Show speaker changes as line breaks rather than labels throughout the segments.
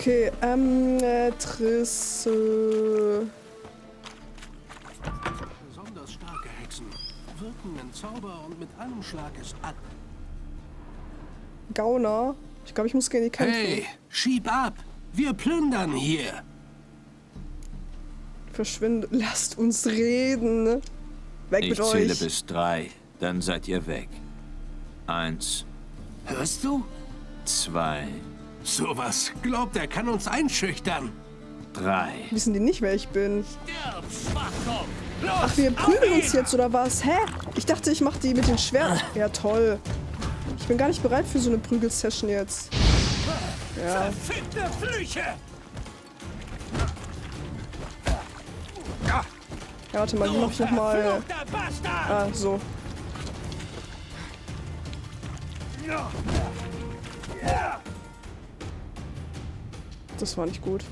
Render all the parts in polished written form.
Okay, Trisse.
Besonders starke Hexen wirken einen Zauber und mit einem Schlag ist ab.
Gauner. Ich glaube, ich muss gegen die kämpfen.
Hey, schieb ab! Wir plündern hier!
Verschwinde. Lasst uns reden. Weg mit
Ich zähle
euch.
bis 3, dann seid ihr weg. 1,
Hörst du?
2,
Sowas glaubt er, kann uns einschüchtern.
3.
Wissen die nicht, wer ich bin?
Stirb, Schwachkopf! Los,
Ach, wir prügeln uns jetzt, oder was? Hä? Ich dachte, ich mache die mit den Schwertern. Ja, toll. Ich bin gar nicht bereit für so eine Prügelsession jetzt. Ja.
Verfickte Flüche!
Ja, warte mal, wie mach ich nochmal...
Verfluchter Bastard!
Ah, so. Das war nicht gut.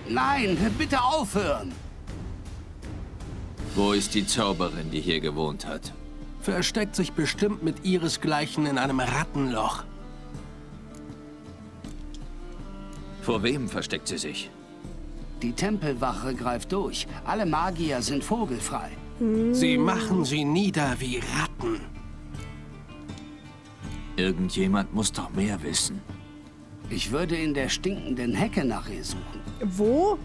Nein, bitte aufhören.
Wo ist die Zauberin, die hier gewohnt hat?
Versteckt sich bestimmt mit ihresgleichen in einem Rattenloch.
Vor wem versteckt sie sich?
Die Tempelwache greift durch. Alle Magier sind vogelfrei.
Sie machen sie nieder wie Ratten.
Irgendjemand muss doch mehr wissen.
Ich würde in der stinkenden Hecke nach ihr suchen.
Wo?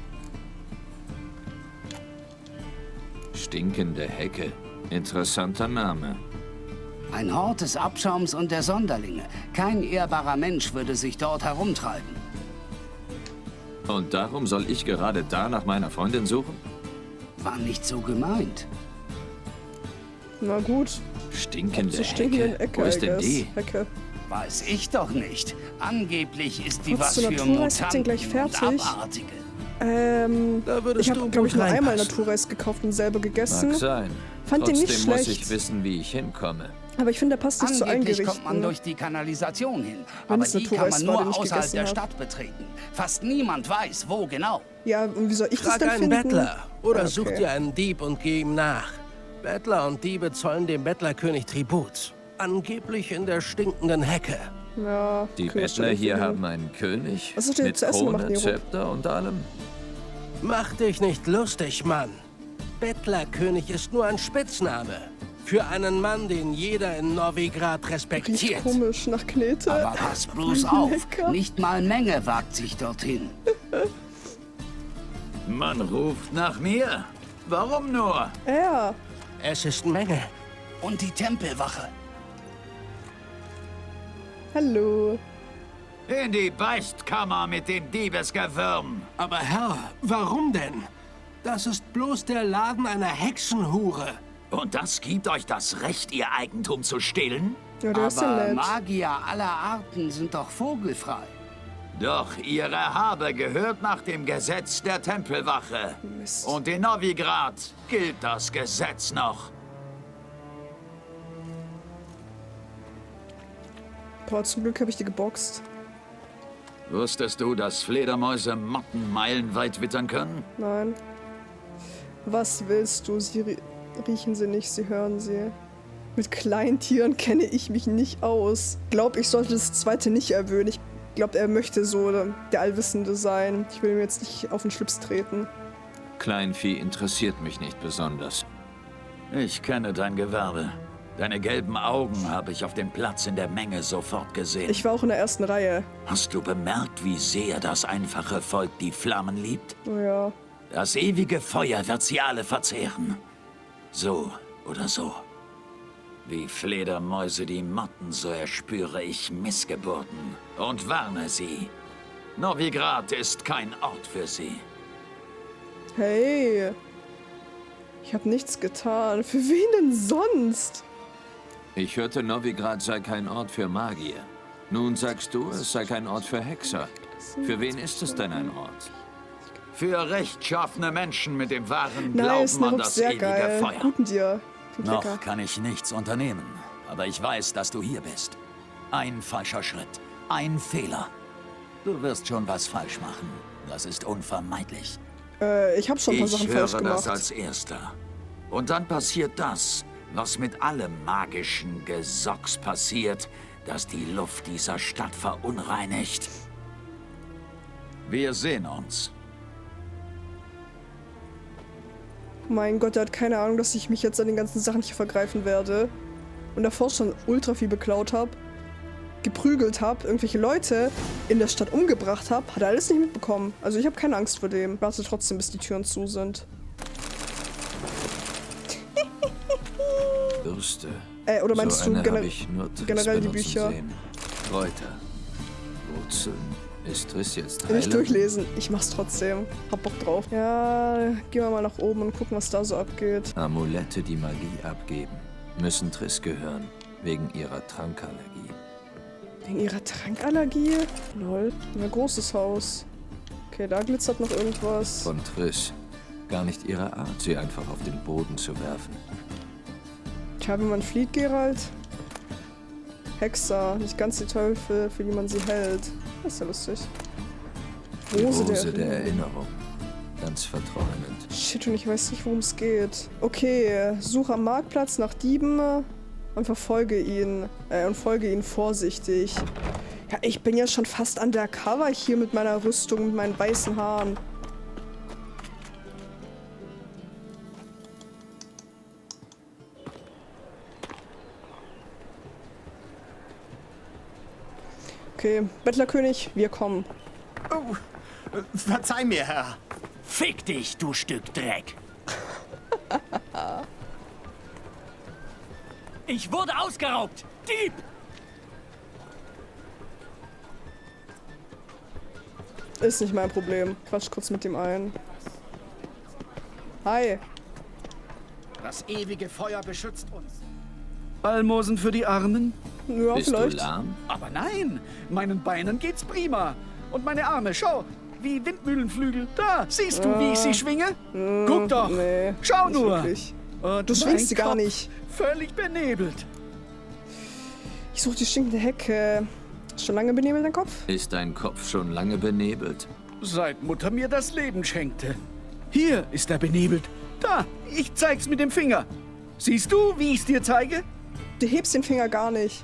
Stinkende Hecke. Interessanter Name.
Ein Hort des Abschaums und der Sonderlinge. Kein ehrbarer Mensch würde sich dort herumtreiben.
Und darum soll ich gerade da nach meiner Freundin suchen?
War nicht so gemeint.
Na gut.
Stinkende
Zur stinkenden
Hecke.
Ecke,
Wo ist
I
denn
guess.
die?
Hecke.
Weiß ich doch nicht. Angeblich ist die
Kurz
was
zur
für
Naturreise, habt ihr
Mutanten
gleich
und
fertig?
Abartige.
Da würdest
Ich habe,
du
glaube ich,
gut
nur einmal
reinpassen.
Naturreis gekauft und selber gegessen.
Mag sein.
Fand den
Trotzdem
nicht
muss
schlecht.
ich wissen, wie ich hinkomme.
Aber ich finde, der passt nicht zu allen
Angeblich
Gerichten.
kommt man durch die Kanalisation hin.
Wenn
Aber
es
die kann
Naturreis
man
war,
nur
den ich
außerhalb
gegessen
der
hab.
Stadt betreten. Fast niemand weiß, wo genau.
Ja, und wie soll ich das
Frag
denn
einen
finden?
Bettler oder
Okay.
such dir einen Dieb und geh ihm nach. Bettler und Diebe zollen dem Bettlerkönig Tribut. Angeblich in der stinkenden Hecke.
Ja,
Die
können wir
Bettler
schon
hier
finden.
haben einen König
Was hast du dir
mit
zu essen gemacht,
Krone,
Nero?
Zepter und allem.
Mach dich nicht lustig, Mann. Bettlerkönig ist nur ein Spitzname. Für einen Mann, den jeder in Novigrad
Riecht
respektiert.
komisch nach Knete.
Aber pass bloß auf.
Lecker.
Nicht mal Menge wagt sich dorthin.
Man ruft nach mir. Warum nur?
Ja,
Es ist Menge.
Und die Tempelwache.
hallo.
In die Beichtkammer mit dem Diebesgewürm.
Aber Herr, warum denn? Das ist bloß der Laden einer Hexenhure.
Und das gibt euch das Recht, ihr Eigentum zu stehlen?
Ja, der ist ja
Aber
nett.
Magier aller Arten sind doch vogelfrei.
Doch ihre Habe gehört nach dem Gesetz der Tempelwache.
Mist.
Und in Novigrad gilt das Gesetz noch.
Boah, zum Glück habe ich die geboxt.
Wusstest du, dass Fledermäuse Motten meilenweit wittern können?
Nein. Was willst du? Riechen sie nicht, sie hören sie. Mit Kleintieren kenne ich mich nicht aus. Glaub, ich sollte das zweite nicht erwähnen. Ich glaube, er möchte so der Allwissende sein. Ich will ihm jetzt nicht auf den Schlips treten.
Kleinvieh interessiert mich nicht besonders.
Ich kenne dein Gewerbe. Deine gelben Augen habe ich auf dem Platz in der Menge sofort gesehen.
Ich war auch in der ersten Reihe.
Hast du bemerkt, wie sehr das einfache Volk die Flammen liebt?
Oh ja.
Das ewige Feuer wird sie alle verzehren. So oder so. Wie Fledermäuse die Motten, so erspüre ich Missgeburten und warne sie. Novigrad ist kein Ort für sie.
Hey. Ich habe nichts getan. Für wen denn sonst?
Ich hörte, Novigrad sei kein Ort für Magier. Nun sagst du, es sei kein Ort für Hexer. Für wen ist es denn ein Ort?
Für rechtschaffene Menschen mit dem wahren
Nice,
Glauben an
Nero,
das
sehr
ewige
geil.
Feuer.
Guten dir. Klingt lecker.
Noch kann ich nichts unternehmen, aber ich weiß, dass du hier bist. Ein falscher Schritt, ein Fehler. Du wirst schon was falsch machen. Das ist unvermeidlich.
Ich habe schon ein paar Sachen
Ich
falsch
höre
gemacht.
das als Erster. Und dann passiert das, was mit allem magischen Gesocks passiert, das die Luft dieser Stadt verunreinigt. Wir sehen uns.
Mein Gott, der hat keine Ahnung, dass ich mich jetzt an den ganzen Sachen hier vergreifen werde. Und davor schon ultra viel beklaut habe, geprügelt habe, irgendwelche Leute in der Stadt umgebracht habe. Hat er alles nicht mitbekommen. Also ich habe keine Angst vor dem. Warte trotzdem, bis die Türen zu sind.
Bürste.
Oder meinst
so
du
generell
die Bücher?
Kräuter. Wurzeln. Ist Triss jetzt
Nicht
heilen?
durchlesen. Ich mach's trotzdem. Hab Bock drauf. Ja, gehen wir mal nach oben und gucken, was da so abgeht.
Amulette, die Magie abgeben, müssen Triss gehören. Wegen ihrer Trankallergie.
Wegen ihrer Trankallergie? Lol. Ein großes Haus. Okay, da glitzert noch irgendwas.
Von Triss. Gar nicht ihre Art, sie einfach auf den Boden zu werfen.
Tja, wenn man flieht, Geralt. Hexer, nicht ganz die Teufel, für die man sie hält. Das ist ja lustig.
Die Rose der Erinnerung. Ganz verträumend.
Shit, und ich weiß nicht, worum es geht. Okay, suche am Marktplatz nach Dieben und verfolge ihn. Folge ihn vorsichtig. Ja, ich bin ja schon fast undercover hier mit meiner Rüstung, mit meinen weißen Haaren. Okay, Bettlerkönig, wir kommen.
Oh, verzeih mir, Herr.
Fick dich, du Stück Dreck! Ich wurde ausgeraubt! Dieb!
Ist nicht mein Problem. Quatsch kurz mit dem ein. Hi.
Das ewige Feuer beschützt uns.
Almosen für die Armen?
Ja,
Bist
vielleicht.
du lahm?
Aber nein, meinen Beinen geht's prima. Und meine Arme, schau, wie Windmühlenflügel. Da, siehst du, wie ich sie schwinge? Guck doch,
Nee,
schau
nicht
nur.
wirklich.
Und
Du schwingst
mein
sie gar
Kopf
nicht.
Völlig benebelt.
Ich suche die stinkende Hecke. Schon lange benebelt dein Kopf?
Ist dein Kopf schon lange benebelt?
Seit Mutter mir das Leben schenkte. Hier ist er benebelt. Da, ich zeig's mit dem Finger. Siehst du, wie ich's dir zeige?
Du hebst den Finger gar nicht.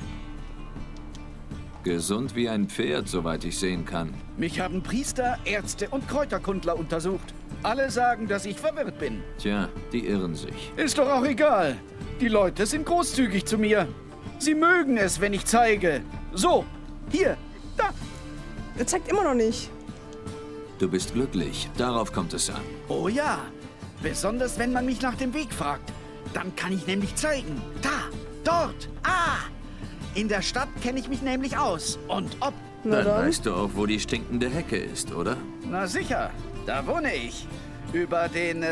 Gesund wie ein Pferd, soweit ich sehen kann.
Mich haben Priester, Ärzte und Kräuterkundler untersucht. Alle sagen, dass ich verwirrt bin.
Tja, die irren sich.
Ist doch auch egal. Die Leute sind großzügig zu mir. Sie mögen es, wenn ich zeige. So, hier, da.
Er zeigt immer noch nicht.
Du bist glücklich, darauf kommt es an.
Oh ja, besonders wenn man mich nach dem Weg fragt. Dann kann ich nämlich zeigen. Da, dort, in der Stadt kenne ich mich nämlich aus. Und ob...
Dann weißt du auch, wo die stinkende Hecke ist, oder?
Na sicher, da wohne ich. Über den,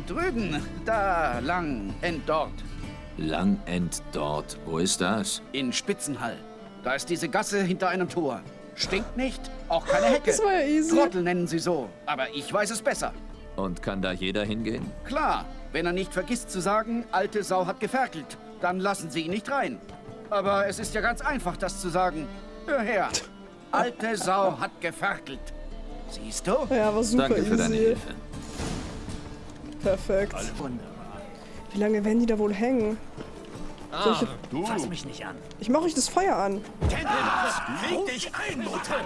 drüben, da lang, dort.
Langend dort. Wo ist das?
In Spitzenhall. Da ist diese Gasse hinter einem Tor. Stinkt nicht, auch keine Hecke.
Das war ja easy.
Trottel nennen sie so, aber ich weiß es besser.
Und kann da jeder hingehen?
Klar, wenn er nicht vergisst zu sagen, alte Sau hat geferkelt, dann lassen sie ihn nicht rein. Aber es ist ja ganz einfach, das zu sagen. Hör her, alte Sau hat geferkelt. Siehst du?
Ja, war super
Danke für deine
easy.
Hilfe.
Perfekt. Wie lange werden die da wohl hängen?
Fass mich nicht an.
Ich mache euch das Feuer an.
Krieg dich ein, Mutter!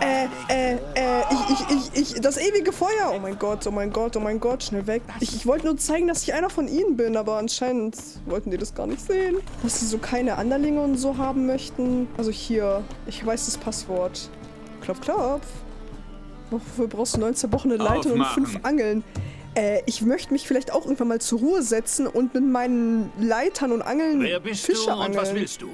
Das ewige Feuer. Oh mein Gott, oh mein Gott, oh mein Gott, schnell weg. Ich wollte nur zeigen, dass ich einer von ihnen bin, aber anscheinend wollten die das gar nicht sehen. Dass sie so keine Anderlinge und so haben möchten. Also hier, ich weiß das Passwort. Klopf, klopf. Wofür brauchst du 9 zerbrochene Leitern und 5 Angeln? Ich möchte mich vielleicht auch irgendwann mal zur Ruhe setzen und mit meinen Leitern und Angeln
Wer bist
Fische
du und
angeln.
was willst du?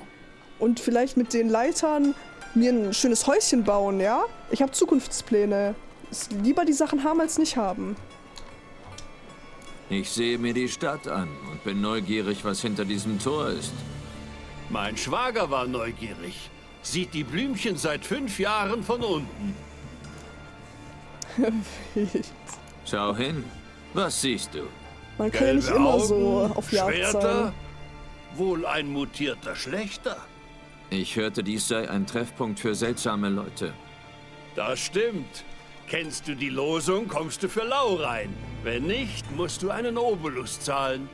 Und vielleicht mit den Leitern mir ein schönes Häuschen bauen, ja? Ich habe Zukunftspläne. Ist lieber die Sachen haben als nicht haben.
Ich sehe mir die Stadt an und bin neugierig, was hinter diesem Tor ist.
Mein Schwager war neugierig. Sieht die Blümchen seit 5 Jahren von unten.
Schau hin. Was siehst du?
Man kann ja nicht
Gelbe
immer
Augen,
so auf Jagd
Schwerter,
sein.
wohl ein mutierter Schlechter.
Ich hörte, dies sei ein Treffpunkt für seltsame Leute.
Das stimmt. Kennst du die Losung, kommst du für lau rein. Wenn nicht, musst du einen Obolus zahlen.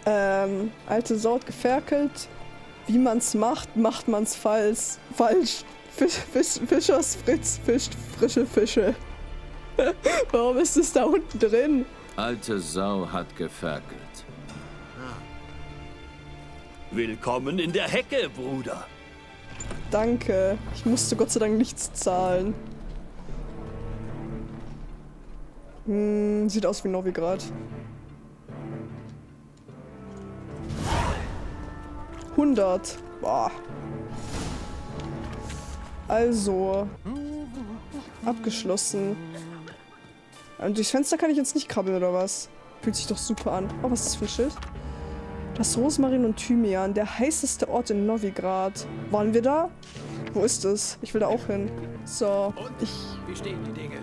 Alte Sau hat geferkelt. Wie man's macht, macht man's falsch. Fischers Fritz fischt frische Fische. Warum ist es da unten drin?
Alte Sau hat geferkelt.
Willkommen in der Hecke, Bruder.
Danke. Ich musste Gott sei Dank nichts zahlen. Sieht aus wie Novigrad. 100. Boah. Also. Abgeschlossen. Und durchs Fenster kann ich jetzt nicht krabbeln, oder was? Fühlt sich doch super an. Oh, was ist das für ein Schild? Das Rosmarin und Thymian, der heißeste Ort in Novigrad. Waren wir da? Wo ist es? Ich will da auch hin. So,
Wie stehen die Dinge?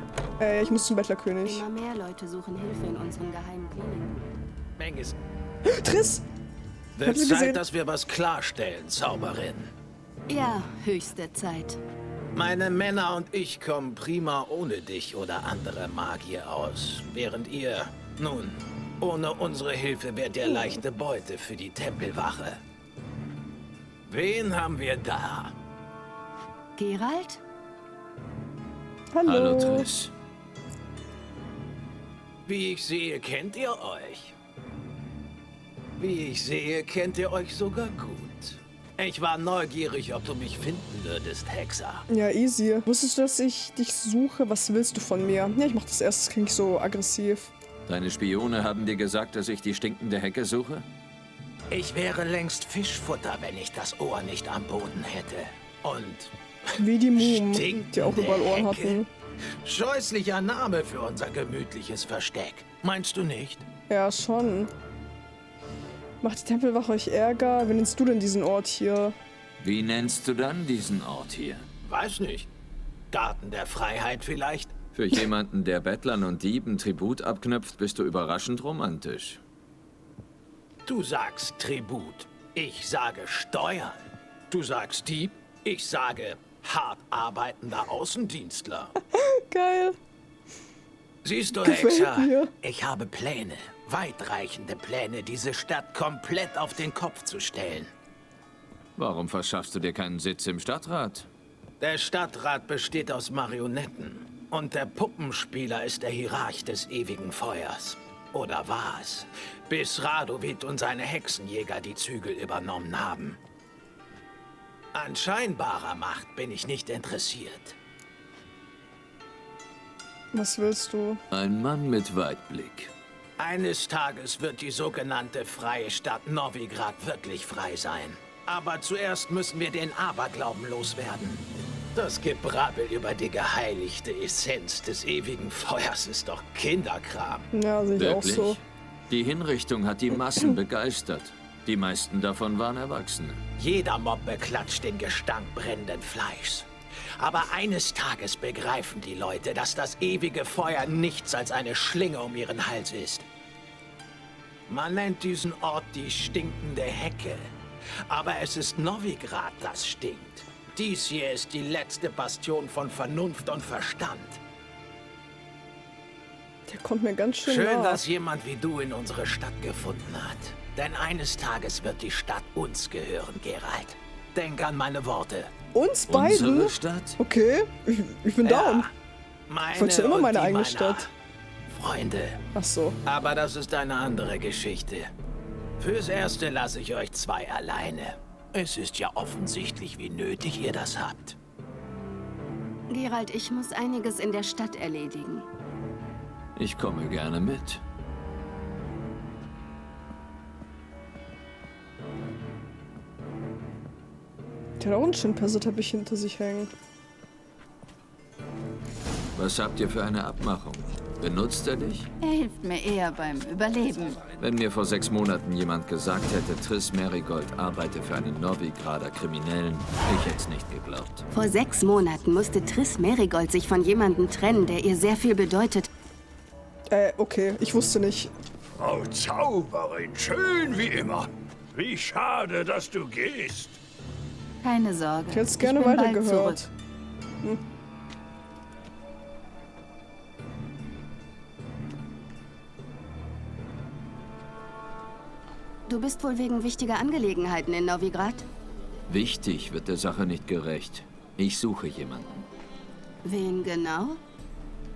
ich muss zum Bettlerkönig.
Immer mehr Leute suchen Hilfe in unseren geheimen Kliniken.
Menges.
Triss!
Wird
Habt ihr
Zeit,
gesehen?
dass wir was klarstellen, Zauberin.
Ja, höchste Zeit.
Meine Männer und ich kommen prima ohne dich oder andere Magier aus. Während ihr, nun, ohne unsere Hilfe wärt ihr leichte Beute für die Tempelwache. Wen haben wir da?
Geralt?
Hallo, Triss.
Wie ich sehe, kennt ihr euch. Wie ich sehe, kennt ihr euch sogar gut. Ich war neugierig, ob du mich finden würdest, Hexer.
Ja, easy. Wusstest du, dass ich dich suche? Was willst du von mir? Ja, ich mach das erst. Das klingt so aggressiv.
Deine Spione haben dir gesagt, dass ich die stinkende Hecke suche?
Ich wäre längst Fischfutter, wenn ich das Ohr nicht am Boden hätte. Und
Wie die Mumen,
stinkende
die auch überall Ohren
Hecke?
hatten.
Scheußlicher Name für unser gemütliches Versteck. Meinst du nicht?
Ja, schon. Macht die Tempelwache euch Ärger? Wie nennst du denn diesen Ort hier?
Wie nennst du dann diesen Ort hier?
Weiß nicht. Garten der Freiheit vielleicht?
Für jemanden, der Bettlern und Dieben Tribut abknöpft, bist du überraschend romantisch.
Du sagst Tribut. Ich sage Steuern. Du sagst Dieb. Ich sage hart arbeitender Außendienstler.
Geil.
Siehst du,
Gefällt
Hexer,
mir.
ich habe Pläne. Weitreichende Pläne, diese Stadt komplett auf den Kopf zu stellen.
Warum verschaffst du dir keinen Sitz im Stadtrat?
Der Stadtrat besteht aus Marionetten. Und der Puppenspieler ist der Hierarch des ewigen Feuers. Oder war es? Bis Radovid und seine Hexenjäger die Zügel übernommen haben. An scheinbarer Macht bin ich nicht interessiert.
Was willst du?
Ein Mann mit Weitblick.
Eines Tages wird die sogenannte freie Stadt Novigrad wirklich frei sein. Aber zuerst müssen wir den Aberglauben loswerden. Das Gebrabbel über die geheiligte Essenz des ewigen Feuers ist doch Kinderkram.
Ja, sehe ich auch
Wirklich?
so.
Die Hinrichtung hat die Massen begeistert. Die meisten davon waren Erwachsene.
Jeder Mob beklatscht den Gestank brennenden Fleischs. Aber eines Tages begreifen die Leute, dass das ewige Feuer nichts als eine Schlinge um ihren Hals ist. Man nennt diesen Ort die stinkende Hecke. Aber es ist Novigrad, das stinkt. Dies hier ist die letzte Bastion von Vernunft und Verstand.
Der kommt mir ganz schön
Schön,
nah.
dass jemand wie du in unsere Stadt gefunden hat. Denn eines Tages wird die Stadt uns gehören, Geralt. Denk an meine Worte.
Uns beiden?
Unsere Stadt?
Okay, ich bin down.
Meine
Ich wollte schon immer
und
meine
die
eigene
meiner.
Stadt.
Freunde.
Ach so.
Aber das ist eine andere Geschichte. Fürs Erste lasse ich euch zwei alleine. Es ist ja offensichtlich, wie nötig ihr das habt.
Geralt, ich muss einiges in der Stadt erledigen.
Ich komme gerne mit.
Der hat auch einen schönen Perserteppich hinter sich hängen.
Was habt ihr für eine Abmachung? Benutzt er dich?
Er hilft mir eher beim Überleben.
Wenn mir vor 6 Monaten jemand gesagt hätte, Triss Merigold arbeite für einen Novigrader Kriminellen, ich hätte es nicht geglaubt.
Vor 6 Monaten musste Triss Merigold sich von jemandem trennen, der ihr sehr viel bedeutet.
Okay, ich wusste nicht.
Frau Zauberin, schön wie immer. Wie schade, dass du gehst.
Keine Sorge.
Ich hätte es gerne
bin bald
weitergehört.
zurück.
Du bist wohl wegen wichtiger Angelegenheiten in Novigrad?
Wichtig wird der Sache nicht gerecht. Ich suche jemanden.
Wen genau?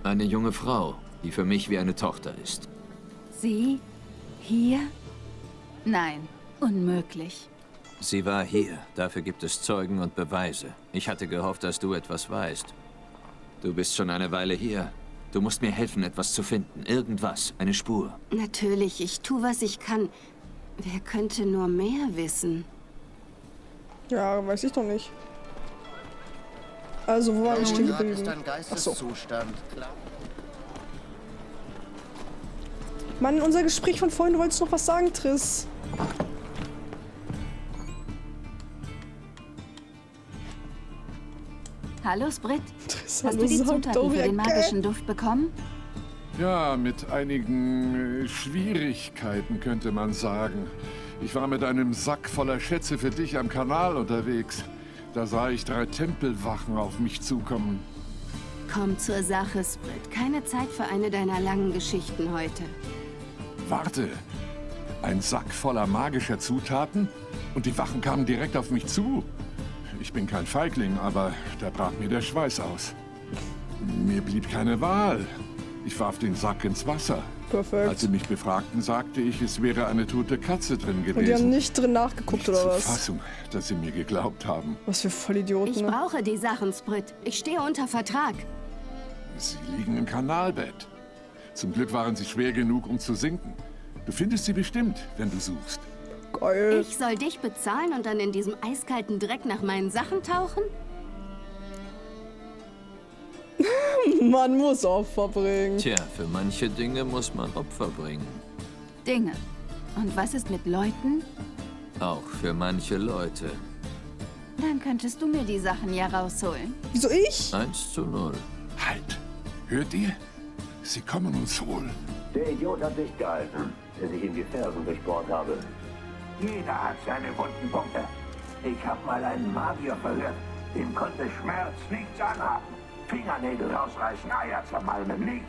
Eine junge Frau, die für mich wie eine Tochter ist.
Sie? Hier? Nein, unmöglich.
Sie war hier. Dafür gibt es Zeugen und Beweise. Ich hatte gehofft, dass du etwas weißt. Du bist schon eine Weile hier. Du musst mir helfen, etwas zu finden. Irgendwas. Eine Spur.
Natürlich, ich tue, was ich kann. Wer könnte nur mehr wissen?
Ja, weiß ich doch nicht. Also, wo war ich stehen geblieben?
Ist ein
Achso.
Geisteszustand, klar.
Mann, unser Gespräch von vorhin, wolltest du noch was sagen, Triss?
Hallo, Sprit.
Triss,
Hast du die Zutaten für den magischen Duft bekommen?
Ja, mit einigen Schwierigkeiten, könnte man sagen. Ich war mit einem Sack voller Schätze für dich am Kanal unterwegs. Da sah ich 3 Tempelwachen auf mich zukommen.
Komm zur Sache, Sprit. Keine Zeit für eine deiner langen Geschichten heute.
Warte, ein Sack voller magischer Zutaten? Und die Wachen kamen direkt auf mich zu. Ich bin kein Feigling, aber da brach mir der Schweiß aus. Mir blieb keine Wahl. Ich warf den Sack ins Wasser.
Perfekt.
Als sie mich befragten, sagte ich, es wäre eine tote Katze drin gewesen.
Und die haben nicht drin nachgeguckt, oder was?
Fassung, dass sie mir geglaubt haben.
Was für Vollidioten.
Ich brauche die Sachen, Sprit. Ich stehe unter Vertrag.
Sie liegen im Kanalbett. Zum Glück waren sie schwer genug, um zu sinken. Du findest sie bestimmt, wenn du suchst.
Geil.
Ich soll dich bezahlen und dann in diesem eiskalten Dreck nach meinen Sachen tauchen?
Man muss Opfer bringen.
Tja, für manche Dinge muss man Opfer bringen.
Dinge. Und was ist mit Leuten?
Auch für manche Leute.
Dann könntest du mir die Sachen ja rausholen.
Wieso ich?
1:0.
Halt! Hört ihr? Sie kommen uns holen.
Der Idiot hat dicht gehalten, der sich in die Fersen durchbohrt habe. Jeder hat seine wunden Punkte. Ich habe mal einen Magier verhört, dem konnte Schmerz nichts anhaben. Fingernägel rausreißen, Eier zermalmen, nichts.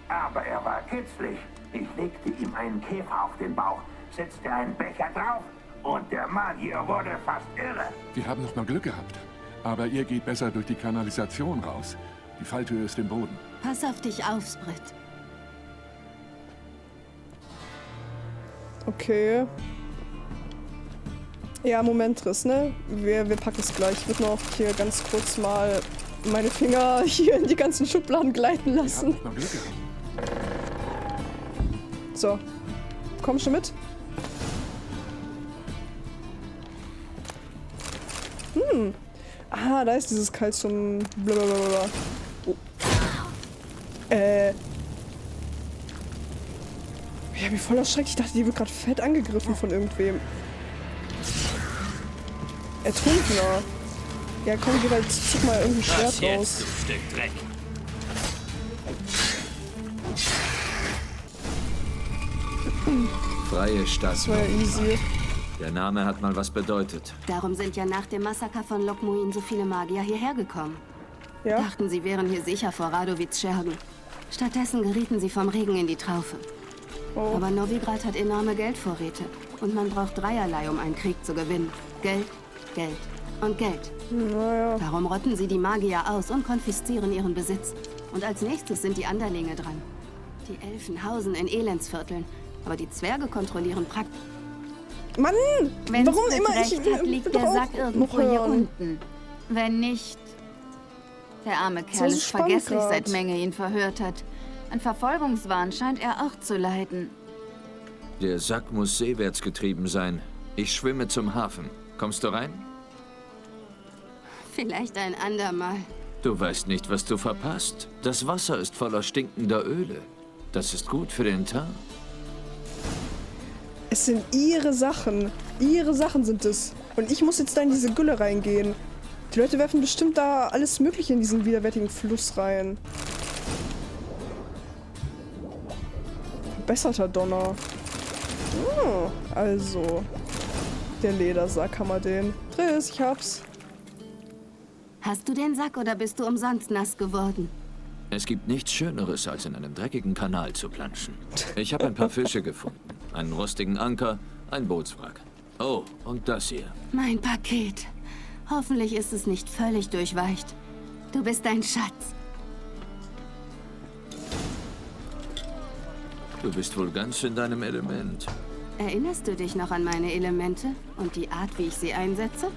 Aber er war kitzlig. Ich legte ihm einen Käfer auf den Bauch, setzte einen Becher drauf und der Magier wurde fast irre.
Wir haben noch mal Glück gehabt. Aber ihr geht besser durch die Kanalisation raus. Die Falltür ist im Boden.
Pass auf dich auf, Sprit.
Okay. Ja, Moment, Triss, ne? Wir packen es gleich. Ich würde noch hier ganz kurz mal meine Finger hier in die ganzen Schubladen gleiten lassen.
Noch mal Glück gehabt.
So. Komm schon mit. Ah, da ist dieses Calcium. Blablabla. Oh. Ich hab mich voll erschreckt. Ich dachte, die wird gerade fett angegriffen von irgendwem. Ertrunkener. Ja, komm, geh halt, zieh mal irgendwie Schwert raus.
Du Stück Dreck.
Freie Stadt.
Das war ja easy.
Der Name hat mal was bedeutet.
Darum sind ja nach dem Massaker von Lokmuin so viele Magier hierher gekommen.
Ja?
Dachten, sie wären hier sicher vor Radowitz Schergen. Stattdessen gerieten sie vom Regen in die Traufe.
Oh.
Aber Novigrad hat enorme Geldvorräte. Und man braucht dreierlei, um einen Krieg zu gewinnen. Geld, Geld und Geld.
Naja.
Darum rotten sie die Magier aus und konfiszieren ihren Besitz. Und als nächstes sind die Anderlinge dran. Die Elfen hausen in Elendsvierteln, aber die Zwerge kontrollieren praktisch.
Mann!
Wenn
Warum
Sprit
immer
recht
ich
hat, liegt
will
der
doch
Sack
auch
irgendwo
noch
hier
hören.
unten. Wenn nicht... Der arme
So
Kerl ist
spannend
vergesslich,
grad.
seit Menge ihn verhört hat. An Verfolgungswahn scheint er auch zu leiden.
Der Sack muss seewärts getrieben sein. Ich schwimme zum Hafen. Kommst du rein?
Vielleicht ein andermal.
Du weißt nicht, was du verpasst. Das Wasser ist voller stinkender Öle. Das ist gut für den Teint.
Es sind ihre Sachen. Ihre Sachen sind es. Und ich muss jetzt da in diese Gülle reingehen. Die Leute werfen bestimmt da alles Mögliche in diesen widerwärtigen Fluss rein. Verbesserter Donner. Oh, also. Der Ledersack, haben wir den. Triss, ich hab's.
Hast du den Sack oder bist du umsonst nass geworden?
Es gibt nichts Schöneres, als in einem dreckigen Kanal zu planschen. Ich habe ein paar Fische gefunden. Einen rostigen Anker, ein Bootswrack. Oh, und das hier.
Mein Paket. Hoffentlich ist es nicht völlig durchweicht. Du bist ein Schatz.
Du bist wohl ganz in deinem Element.
Erinnerst du dich noch an meine Elemente und die Art, wie ich sie einsetze?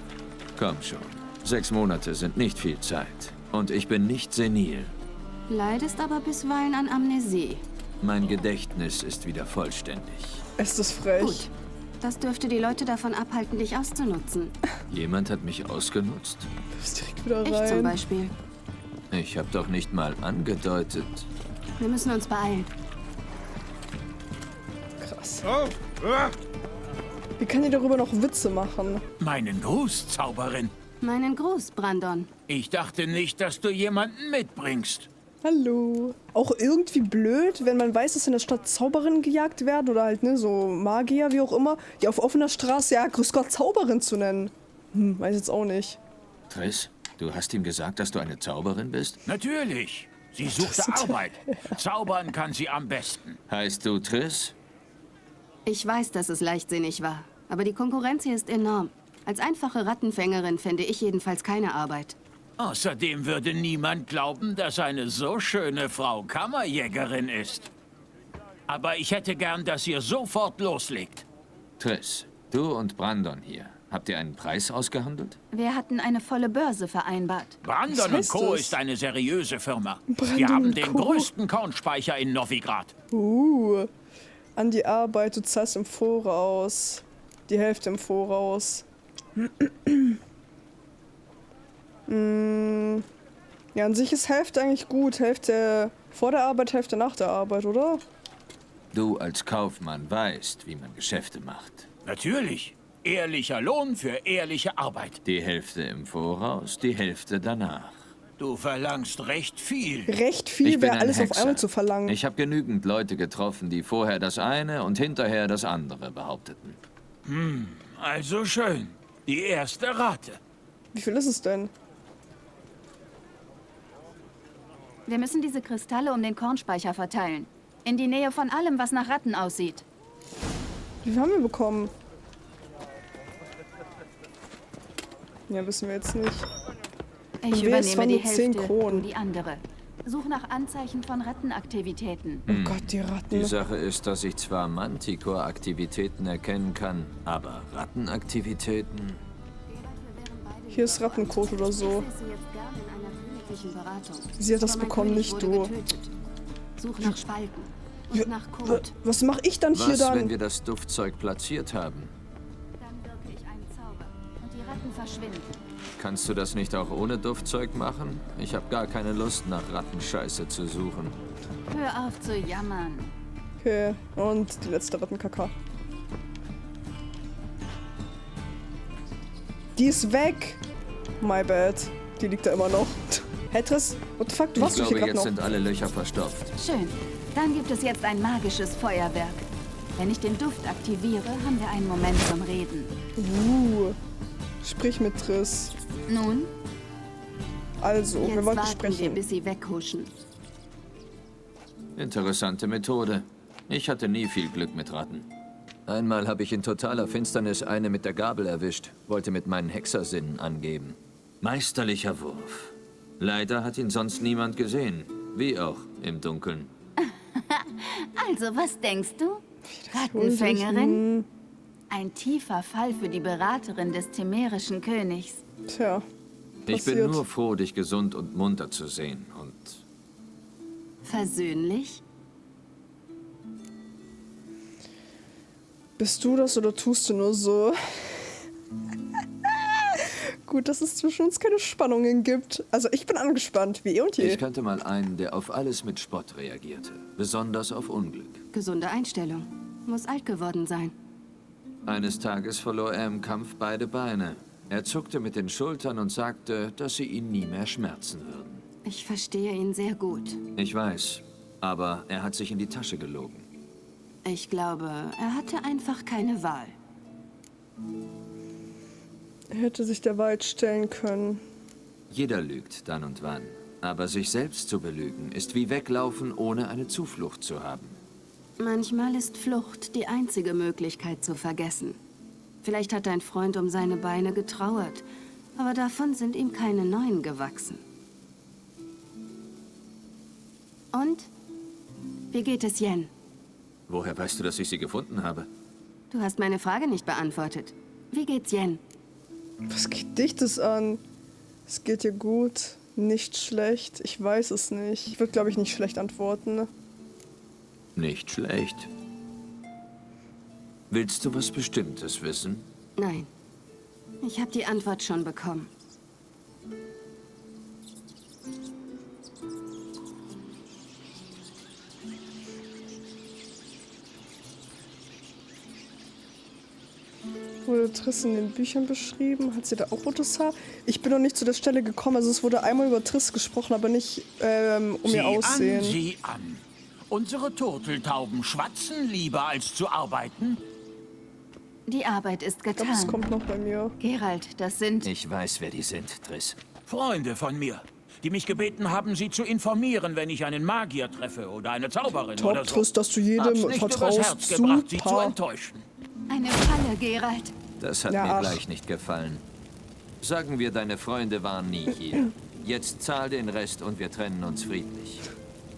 Komm schon. 6 Monate sind nicht viel Zeit. Und ich bin nicht senil.
Leidest aber bisweilen an Amnesie.
Mein Gedächtnis ist wieder vollständig.
Es ist frech.
Gut. Das dürfte die Leute davon abhalten, dich auszunutzen.
Jemand hat mich ausgenutzt?
Du bist direkt wieder
Ich
rein.
zum Beispiel.
Ich habe doch nicht mal angedeutet.
Wir müssen uns beeilen.
Krass. Wie kann die darüber noch Witze machen?
Meinen Gruß, Zauberin.
Meinen Gruß, Brandon.
Ich dachte nicht, dass du jemanden mitbringst.
Hallo. Auch irgendwie blöd, wenn man weiß, dass in der Stadt Zauberinnen gejagt werden oder halt, ne, so Magier, wie auch immer, die auf offener Straße, ja, grüß Gott, Zauberin zu nennen. Weiß jetzt auch nicht.
Triss, du hast ihm gesagt, dass du eine Zauberin bist?
Natürlich. Sie suchte Arbeit. Zaubern kann sie am besten.
Heißt du Triss?
Ich weiß, dass es leichtsinnig war. Aber die Konkurrenz hier ist enorm. Als einfache Rattenfängerin fände ich jedenfalls keine Arbeit.
Außerdem würde niemand glauben, dass eine so schöne Frau Kammerjägerin ist. Aber ich hätte gern, dass ihr sofort loslegt.
Triss, du und Brandon hier. Habt ihr einen Preis ausgehandelt?
Wir hatten eine volle Börse vereinbart.
Brandon
heißt
Co.
das?
ist eine seriöse Firma.
Brandon
Wir haben den
Co.
größten Kornspeicher in Novigrad.
An die Arbeit, du zahlst im Voraus. Die Hälfte im Voraus. Ja, an sich ist Hälfte eigentlich gut. Hälfte vor der Arbeit, Hälfte nach der Arbeit, oder?
Du als Kaufmann weißt, wie man Geschäfte macht.
Natürlich. Ehrlicher Lohn für ehrliche Arbeit.
Die Hälfte im Voraus, die Hälfte danach.
Du verlangst recht viel.
Recht
Ich
viel
bin
wäre
ein
alles auf
Hexer.
einmal zu verlangen.
Ich habe genügend Leute getroffen, die vorher das eine und hinterher das andere behaupteten.
Also schön. Die erste Rate.
Wie viel ist es denn?
Wir müssen diese Kristalle um den Kornspeicher verteilen. In die Nähe von allem, was nach Ratten aussieht.
Wie viel haben wir bekommen? Ja, wissen wir jetzt nicht.
Ich
Und es waren
übernehme die
nur 10
Hälfte,
Kronen.
du die andere. Such nach Anzeichen von Rattenaktivitäten.
Oh Gott, die Ratten.
Die Sache ist, dass ich zwar Manticore-Aktivitäten erkennen kann, aber Rattenaktivitäten?
Hier ist Rattenkot oder so. Sie hat das bekommen, nicht du.
Such nach Spalten und nach Kot.
Was mache ich dann hier
Was,
dann?
wenn wir das Duftzeug platziert haben?
Dann wirke ich einen Zauber und die Ratten verschwinden.
Kannst du das nicht auch ohne Duftzeug machen? Ich habe gar keine Lust, nach Rattenscheiße zu suchen.
Hör auf zu jammern.
Okay, und die letzte Rattenkaka. Die ist weg! My bad. Die liegt da immer noch. Hey Triss, what the fuck, du
Ich
warst doch hier
glaube,
gerade
jetzt
noch.
sind alle Löcher verstopft.
Schön. Dann gibt es jetzt ein magisches Feuerwerk. Wenn ich den Duft aktiviere, haben wir einen Moment zum Reden.
Sprich mit Triss.
Nun?
Also, wir
Jetzt
wollten
warten wir,
sprechen.
bis sie weghuschen.
Interessante Methode. Ich hatte nie viel Glück mit Ratten. Einmal habe ich in totaler Finsternis eine mit der Gabel erwischt, wollte mit meinen Hexersinnen angeben. Meisterlicher Wurf. Leider hat ihn sonst niemand gesehen. Wie auch im Dunkeln.
Also, was denkst du? Rattenfängerin? Ein tiefer Fall für die Beraterin des temerischen Königs.
Tja.
Ich bin
passiert.
nur froh, dich gesund und munter zu sehen. Und
Versöhnlich?
Bist du das oder tust du nur so? Gut, dass es zwischen uns keine Spannungen gibt. Also ich bin angespannt, wie eh und je.
ich kannte mal einen, der auf alles mit Spott reagierte. Besonders auf Unglück.
Gesunde Einstellung. Muss alt geworden sein.
Eines Tages verlor er im Kampf beide Beine. Er zuckte mit den Schultern und sagte, dass sie ihn nie mehr schmerzen würden.
Ich verstehe ihn sehr gut.
Ich weiß, aber er hat sich in die Tasche gelogen.
Ich glaube, er hatte einfach keine Wahl.
Er hätte sich der Wahrheit stellen können.
Jeder lügt dann und wann. Aber sich selbst zu belügen, ist wie weglaufen, ohne eine Zuflucht zu haben.
Manchmal ist Flucht die einzige Möglichkeit zu vergessen. Vielleicht hat dein Freund um seine Beine getrauert. Aber davon sind ihm keine neuen gewachsen. Und? Wie geht es Yen?
Woher weißt du, dass ich sie gefunden habe?
Du hast meine Frage nicht beantwortet. Wie geht's Yen?
Was geht dich das an? Es geht dir gut, nicht schlecht. Ich weiß es nicht. Ich würde, glaube ich, nicht schlecht antworten.
Nicht schlecht. Willst du was Bestimmtes wissen?
Nein. Ich habe die Antwort schon bekommen.
Wurde Triss in den Büchern beschrieben? Hat sie da auch rotes Haar? Ich bin noch nicht zu der Stelle gekommen. Also es wurde einmal über Triss gesprochen, aber nicht um ihr Aussehen.
Sieh an. Unsere Turteltauben schwatzen lieber als zu arbeiten.
Die Arbeit ist getan.
Das kommt noch bei mir.
Geralt, das sind...
Ich weiß, wer die sind, Triss.
Freunde von mir, die mich gebeten haben, sie zu informieren, wenn ich einen Magier treffe oder eine Zauberin
Top,
oder so.
Triss, dass du jedem
Hab's nicht
vertraust.
übers Herz gebracht, sie zu
Super.
enttäuschen.
Eine Falle, Geralt.
Das hat mir gleich nicht gefallen. Sagen wir, deine Freunde waren nie hier. Jetzt zahl den Rest und wir trennen uns friedlich.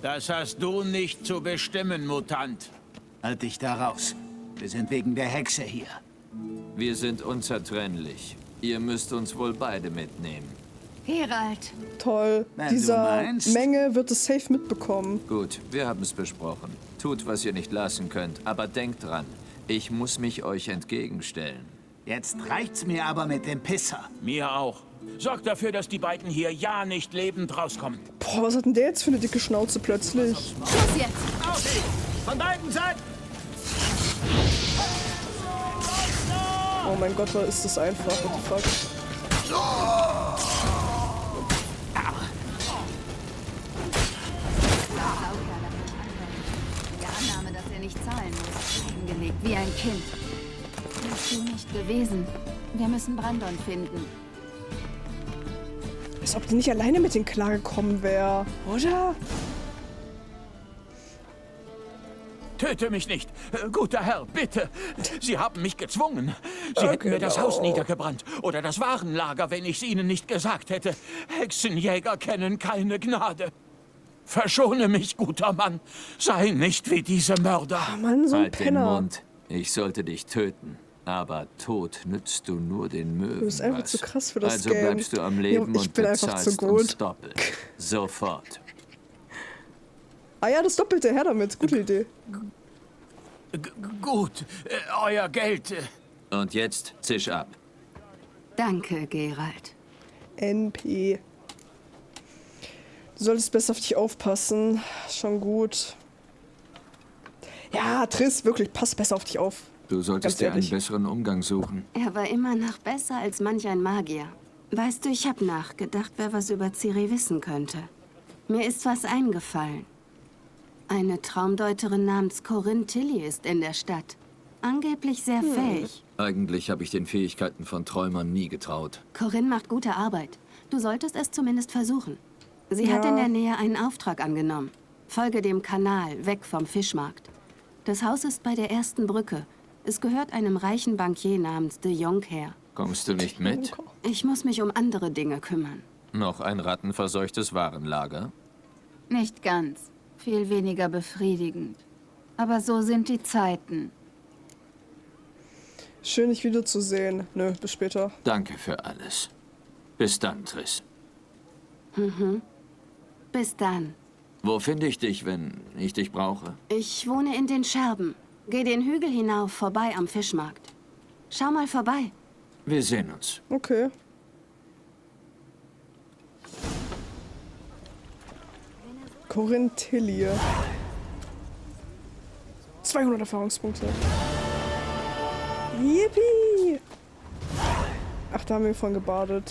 Das hast du nicht zu bestimmen, Mutant.
Halt dich da raus. Wir sind wegen der Hexe hier.
Wir sind unzertrennlich. Ihr müsst uns wohl beide mitnehmen.
Geralt.
Toll.
Wenn du
Dieser
meinst.
Menge wird es safe mitbekommen.
Gut, wir haben es besprochen. Tut, was ihr nicht lassen könnt, aber denkt dran, ich muss mich euch entgegenstellen.
Jetzt reicht's mir aber mit dem Pisser.
Mir auch. Sorgt dafür, dass die beiden hier ja nicht lebend rauskommen.
Boah, was hat denn der jetzt für eine dicke Schnauze plötzlich?
Los jetzt!
Auf ihn! Von beiden Seiten!
Oh mein Gott, was ist das einfach? What the fuck?
Der Annahme, dass er nicht zahlen muss. Eingelegt wie ein Kind. Bist du nicht gewesen? Wir müssen Brandon finden.
Als ob die nicht alleine mit denen klargekommen wäre, oder?
Töte mich nicht. Guter Herr, bitte. Sie haben mich gezwungen. Sie hätten mir das Haus niedergebrannt oder das Warenlager, wenn ich es ihnen nicht gesagt hätte. Hexenjäger kennen keine Gnade. Verschone mich, guter Mann. Sei nicht wie diese Mörder.
Oh Mann, so ein
Halt den
Penner.
Mund. Ich sollte dich töten. Aber Tod nützt du nur den Möwen.
Du bist einfach
was.
zu krass für das
Also
Game.
bleibst du am Leben
Jo, ich
und
bin einfach zu
bezahlst
gut.
uns doppelt. Sofort.
Ah ja, das Doppelte, her damit. Gute Idee.
Gut, euer Geld.
Und jetzt zisch ab.
Danke, Geralt.
NP. Du solltest besser auf dich aufpassen. Schon gut. Ja, Triss, wirklich, pass besser auf dich auf.
Du solltest
Ganz
dir einen
ehrlich.
besseren Umgang suchen.
Er war immer noch besser als manch ein Magier. Weißt du, ich habe nachgedacht, wer was über Ciri wissen könnte. Mir ist was eingefallen. Eine Traumdeuterin namens Corinne Tilly ist in der Stadt. Angeblich sehr fähig.
Eigentlich habe ich den Fähigkeiten von Träumern nie getraut.
Corinne macht gute Arbeit. Du solltest es zumindest versuchen. Sie hat in der Nähe einen Auftrag angenommen. Folge dem Kanal, weg vom Fischmarkt. Das Haus ist bei der ersten Brücke. Es gehört einem reichen Bankier namens de Jonker.
Kommst du nicht mit?
Ich muss mich um andere Dinge kümmern.
Noch ein rattenverseuchtes Warenlager?
Nicht ganz. Viel weniger befriedigend. Aber so sind die Zeiten.
Schön, dich wiederzusehen. Nö, bis später.
Danke für alles. Bis dann, Triss.
Bis dann.
Wo finde ich dich, wenn ich dich brauche?
Ich wohne in den Scherben. Geh den Hügel hinauf, vorbei am Fischmarkt. Schau mal vorbei.
Wir sehen uns.
Okay. Corinne Tilly. 200 Erfahrungspunkte. Yippie! Ach, da haben wir von gebadet.